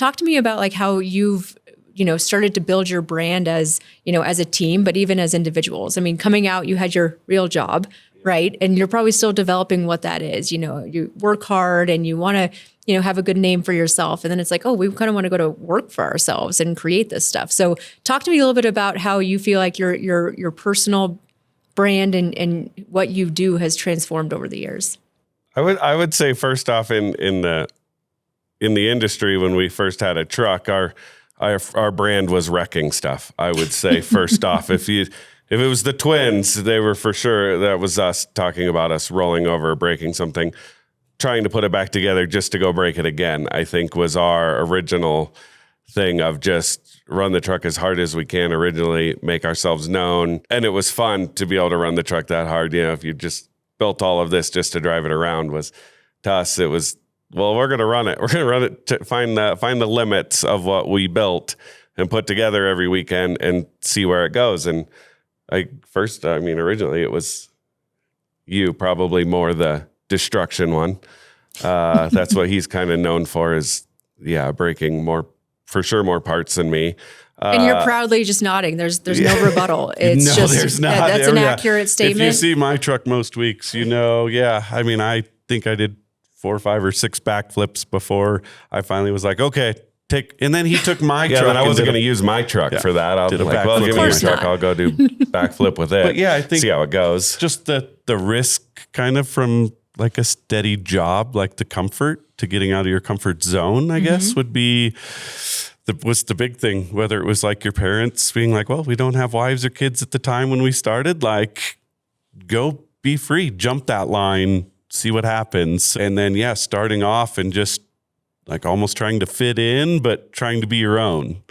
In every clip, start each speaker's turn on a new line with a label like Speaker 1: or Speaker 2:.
Speaker 1: talk to me about like how you've, started to build your brand as, as a team, but even as individuals. I mean, coming out, you had your real job, right? And you're probably still developing what that is. You work hard and you want to, have a good name for yourself. And then it's like, oh, we kind of want to go to work for ourselves and create this stuff. So talk to me a little bit about how you feel like your personal brand and what you do has transformed over the years.
Speaker 2: I would say first off in the industry, when we first had a truck, our brand was wrecking stuff. I would say first off, if it was the twins, they were for sure, that was us talking about us rolling over, breaking something, trying to put it back together just to go break it again, I think was our original thing of just run the truck as hard as we can originally, make ourselves known. And it was fun to be able to run the truck that hard. If you just built all of this just to drive it around, was to us, it was, well, we're going to run it. We're going to run it to find the limits of what we built and put together every weekend and see where it goes. And originally it was you, probably more the destruction one. That's what he's kind of known for, is breaking more parts than me.
Speaker 1: And you're proudly just nodding. There's no rebuttal. It's
Speaker 2: there's not.
Speaker 1: That's an accurate statement.
Speaker 3: If you see my truck most weeks, I think I did 4 or 5 or 6 backflips before I finally was like, okay, and then he took my truck.
Speaker 2: Then I wasn't going to use my truck for that. I'll be like, well, give me your truck. I'll go do backflip with it.
Speaker 3: But I think
Speaker 2: see how it goes.
Speaker 3: Just the risk kind of from like a steady job, like the comfort to getting out of your comfort zone, I guess would be was the big thing. Whether it was like your parents being like, well, we don't have wives or kids at the time when we started, like go be free, jump that line, see what happens. And then, starting off and just like almost trying to fit in, but trying to be your own,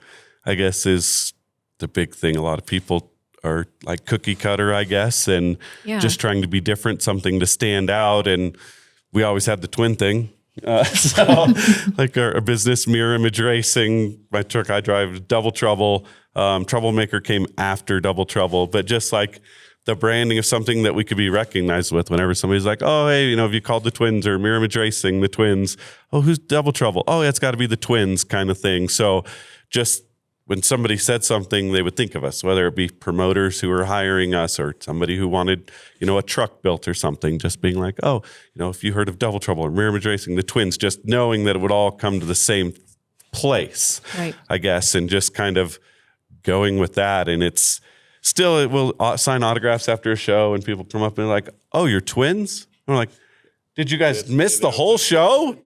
Speaker 3: I guess is the big thing. A lot of people are like cookie cutter, I guess, and just trying to be different, something to stand out. And we always had the twin thing. So like our business, Mirror Image Racing, my truck I drive, Double Trouble, Troublemaker came after Double Trouble, but just like the branding of something that we could be recognized with. Whenever somebody's like, oh, hey, have you called the twins, or Mirror Image Racing, the twins? Oh, who's Double Trouble? Oh, yeah, it's got to be the twins kind of thing. So just when somebody said something, they would think of us, whether it be promoters who were hiring us or somebody who wanted, a truck built or something, just being like, oh, if you heard of Double Trouble or Mirror Image Racing, the twins, just knowing that it would all come to the same place, right, I guess, and just kind of going with that. And it's still, it will sign autographs after a show and people come up and like, oh, you're twins? And I'm like, did you guys miss the whole show?